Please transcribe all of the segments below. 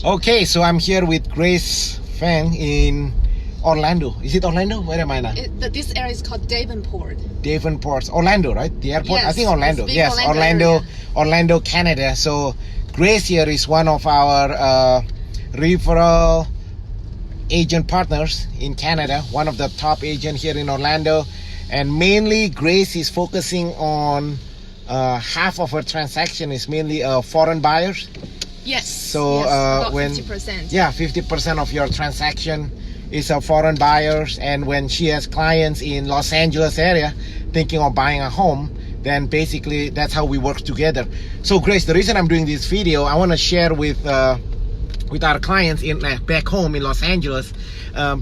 Okay, so I'm here with Grace Feng in Orlando. Is it Orlando? Where am I now? This area is called Davenport. Davenport, Orlando, right? The airport? Yes, I think Orlando. it's Yes, Orlando, Canada. So Grace here is one of our referral agent partners in Canada, one of the top agents here in Orlando. And mainly Grace is focusing on half of her transaction is mainly foreign buyers. Yes. So about when 50%. Yeah, 50% of your transaction is foreign buyers, and when she has clients in Los Angeles area thinking of buying a home, then basically that's how we work together. So Grace, the reason I'm doing this video, I want to share with our clients in back home in Los Angeles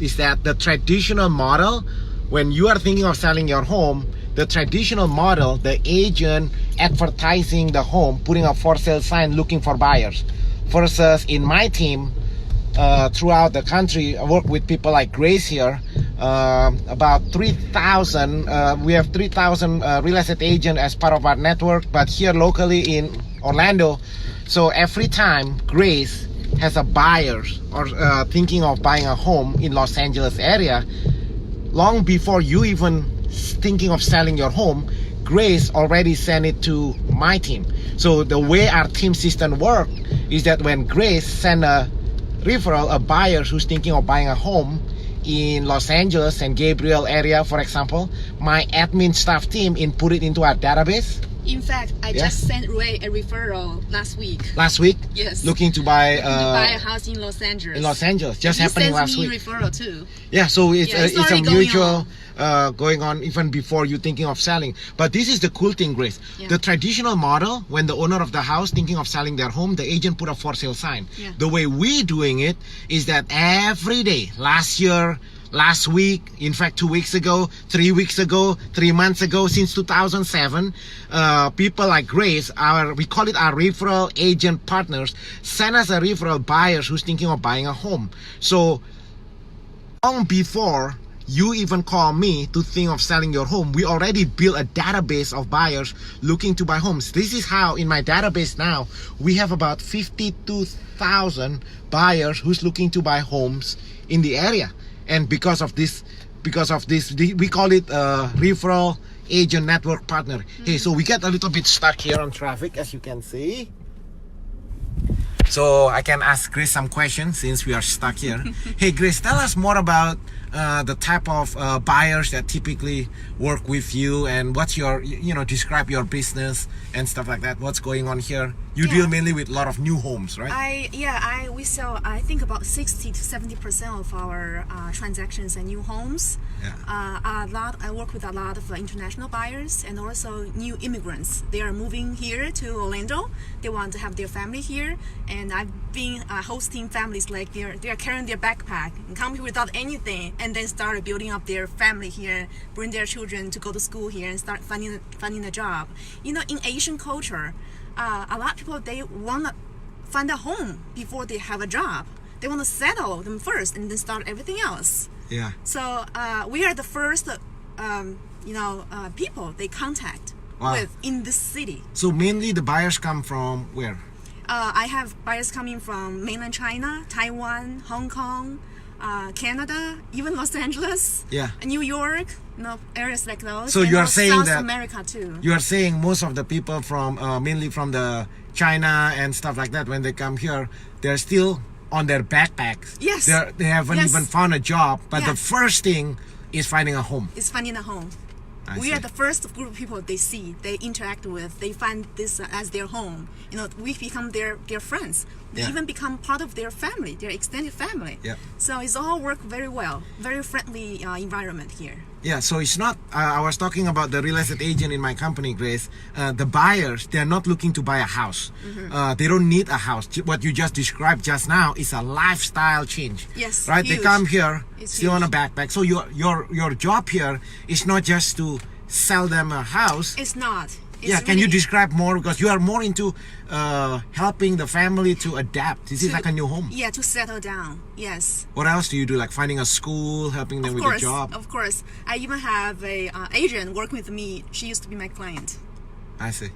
is that the traditional model, when you are thinking of selling your home, the traditional model, the agent advertising the home, putting a for sale sign looking for buyers, versus in my team throughout the country, I work with people like Grace here, about 3,000, we have 3,000 real estate agents as part of our network, but here locally in Orlando. So every time Grace has a buyer or thinking of buying a home in Los Angeles area, long before you even thinking of selling your home, Grace already sent it to my team. So the way our team system works is that when Grace send a referral, a buyer who's thinking of buying a home in Los Angeles and Gabriel area, for example, my admin staff team input it into our database. In fact, I just sent Ray a referral last week. Last week? Yes. Looking to buy a house in Los Angeles. In Los Angeles, just happening last week. He sent me referral too. Yeah, so it's a mutual going on even before you thinking of selling. But this is the cool thing, Grace. Yeah. The traditional model, when the owner of the house thinking of selling their home, the agent put a for sale sign. Yeah. The way we doing it is that every day, last year, last week, in fact 2 weeks ago, 3 weeks ago, 3 months ago, since 2007, people like Grace, we call it our referral agent partners, send us a referral buyers who's thinking of buying a home. So long before you even call me to think of selling your home, we already built a database of buyers looking to buy homes. This is how in my database now, we have about 52,000 buyers who's looking to buy homes in the area. And because of this, we call it a referral agent network partner. Mm-hmm. Hey, so we get a little bit stuck here on traffic, as you can see. So I can ask Grace some questions since we are stuck here. Hey, Grace, tell us more about the type of buyers that typically work with you, and what's your, describe your business and stuff like that. What's going on here? You deal mainly with a lot of new homes, right? We sell, I think, about 60 to 70% of our transactions are new homes. Yeah. I work with a lot of international buyers and also new immigrants. They are moving here to Orlando. They want to have their family here, and I've been hosting families like they are carrying their backpack and come here without anything, and then start building up their family here, bring their children to go to school here, and start finding a job. In Asian culture, a lot of people, they want to find a home before they have a job. They want to settle them first and then start everything else. Yeah. So we are the first, people they contact with in this city. So mainly the buyers come from where? I have buyers coming from mainland China, Taiwan, Hong Kong, Canada, even Los Angeles, New York, areas like those. So you are saying South that America too. You are saying most of the people from mainly from the China and stuff like that, when they come here, they're still on their backpacks. Yes. They haven't even found a job, but the first thing is finding a home. Is finding a home. We are the first group of people they see, they interact with, they find this as their home. We become their friends. We even become part of their family, their extended family. Yeah. So it's all worked very well, very friendly environment here. Yeah, so it's not, I was talking about the real estate agent in my company, Grace. The buyers, they're not looking to buy a house. Mm-hmm. They don't need a house. What you just described just now is a lifestyle change. Yes, right? Huge. They come here, still on a backpack. So your job here is not just to sell them a house. It's not. Can you describe more, because you are more into helping the family to adapt. This is like a new home. Yeah, to settle down. Yes. What else do you do? Like finding a school, helping them with a job? Of course. I even have a agent working with me. She used to be my client. I see.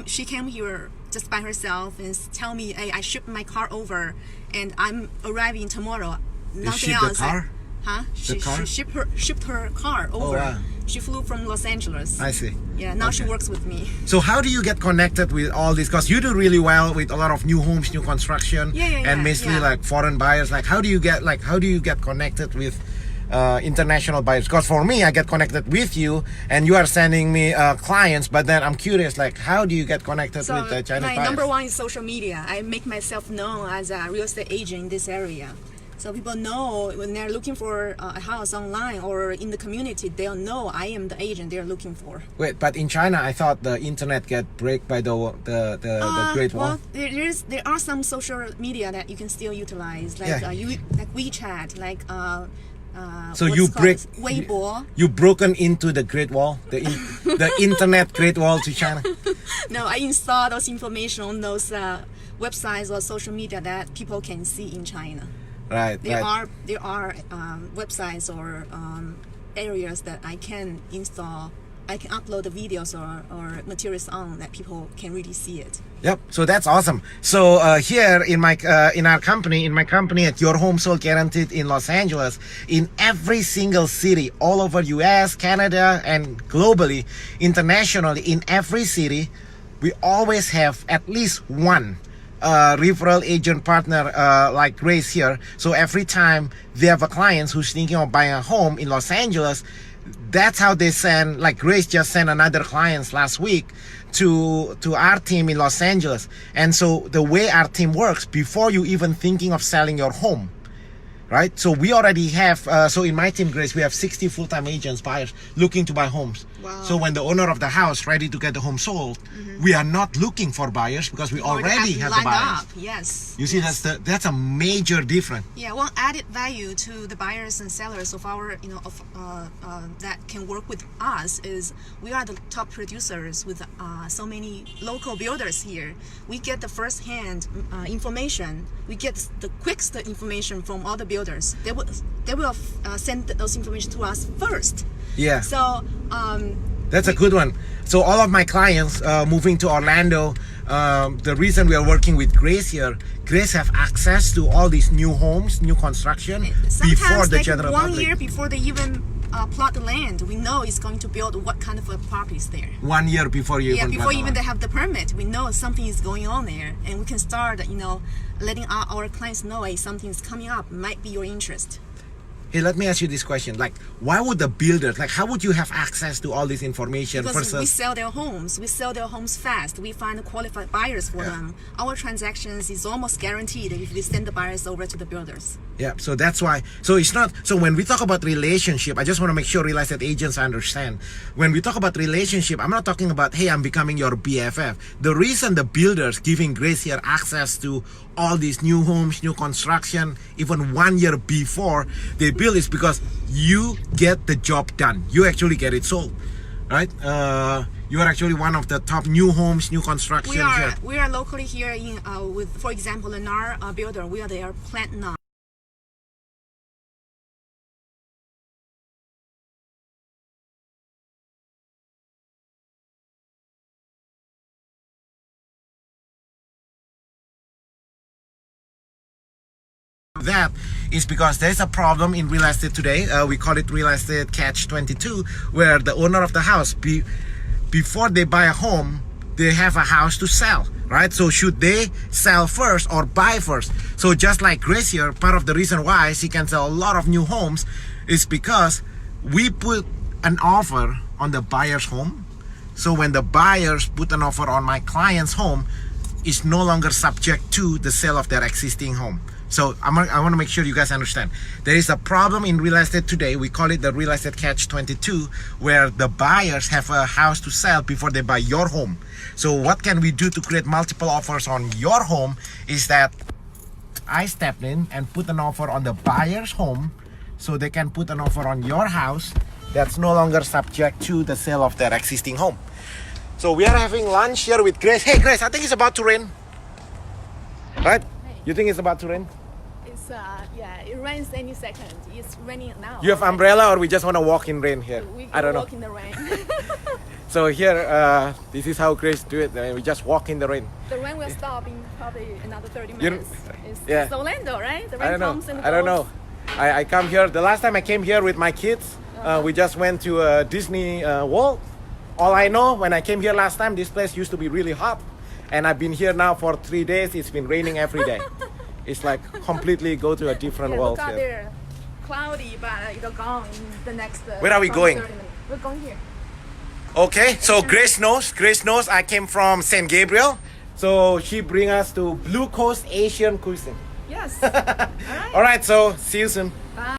She came here just by herself and tell me, hey, I shipped my car over and I'm arriving tomorrow. Nothing else. The car? She shipped her car over. Oh, wow. She flew from Los Angeles. I see. Yeah, now she works with me. So how do you get connected with all this? Because you do really well with a lot of new homes, new construction, and mostly like foreign buyers. Like how do you get connected with international buyers? Because for me, I get connected with you, and you are sending me clients. But then I'm curious, like how do you get connected with the Chinese buyers? My number one is social media. I make myself known as a real estate agent in this area. So people know when they're looking for a house online or in the community, they'll know I am the agent they're looking for. Wait, but in China, I thought the internet get break by the Great Wall. Well, there are some social media that you can still utilize, like like WeChat, like so you break Weibo. You broken into the Great Wall, the internet Great Wall to China. No, I install those information on those websites or social media that people can see in China. Right. There are websites or areas that I can install. I can upload the videos or materials on that people can really see it. Yep. So that's awesome. So here in my company at Your Home Sold Guaranteed in Los Angeles, in every single city all over US, Canada, and globally, internationally, in every city, we always have at least one referral agent partner like Grace here. So every time they have a client who's thinking of buying a home in Los Angeles, that's how they send, like Grace just sent another client last week to our team in Los Angeles. And so the way our team works, before you even thinking of selling your home, right? So we already have, so in my team, Grace, we have 60 full-time agents, buyers looking to buy homes. Wow. So when the owner of the house ready to get the home sold, we are not looking for buyers because we already have the buyers. Yes. You see, that's a major difference. Yeah, one added value to the buyers and sellers of our, that can work with us is we are the top producers with so many local builders here. We get the first-hand information. We get the quickest information from all the builders. They will send those information to us first. Yeah. So that's a good one. So all of my clients moving to Orlando, the reason we are working with Grace here, Grace have access to all these new homes, new construction before the general public. 1 year before they even plot the land, we know it's going to build what kind of a property is there. 1 year before you before even they have the permit, we know something is going on there, and we can start, letting our clients know, hey, something is coming up, might be your interest. Hey, let me ask you this question. Like, why would the builders, how would you have access to all this information? Because we sell their homes. We sell their homes fast. We find qualified buyers for them. Our transactions is almost guaranteed if we send the buyers over to the builders. Yeah, so that's why. So it's not, so when we talk about relationship, I just want to make sure, realize that agents understand. When we talk about relationship, I'm not talking about, hey, I'm becoming your BFF. The reason the builders giving Grace here access to all these new homes, new construction, even 1 year before they build is because you get the job done. You actually get it sold, right? You are actually one of the top new homes, new construction. We are locally here in, for example, Lennar builder. We are their plant now. That is because there's a problem in real estate today. We call it real estate catch-22, where the owner of the house, before they buy a home, they have a house to sell, right? So should they sell first or buy first? So just like Grace here, part of the reason why she can sell a lot of new homes is because we put an offer on the buyer's home. So when the buyers put an offer on my client's home, it's no longer subject to the sale of their existing home. So I want to make sure you guys understand. There is a problem in real estate today. We call it the real estate catch-22, where the buyers have a house to sell before they buy your home. So what can we do to create multiple offers on your home is that I step in and put an offer on the buyer's home so they can put an offer on your house that's no longer subject to the sale of their existing home. So we are having lunch here with Grace. Hey Grace, I think it's about to rain. Right? You think it's about to rain? It's it rains any second. It's raining now. You have umbrella, or we just want to walk in rain here? We I don't know. Walk in the rain. So here, this is how Grace do it. We just walk in the rain. The rain will stop in probably another 30 You minutes. yeah. It's Orlando, right? The I rain don't know. comes and goes. I don't know. I come here. The last time I came here with my kids, we just went to Disney World. All I know, when I came here last time, this place used to be really hot, and I've been here now for 3 days. It's been raining every day. It's like completely go to a different world look out here. there. Cloudy, but it'll go in the next. Where are we going? 30 minutes. We're going here. Okay, so Grace knows I came from San Gabriel, so she bring us to Blue Coast Asian cuisine. Yes. All right, so see you soon. Bye.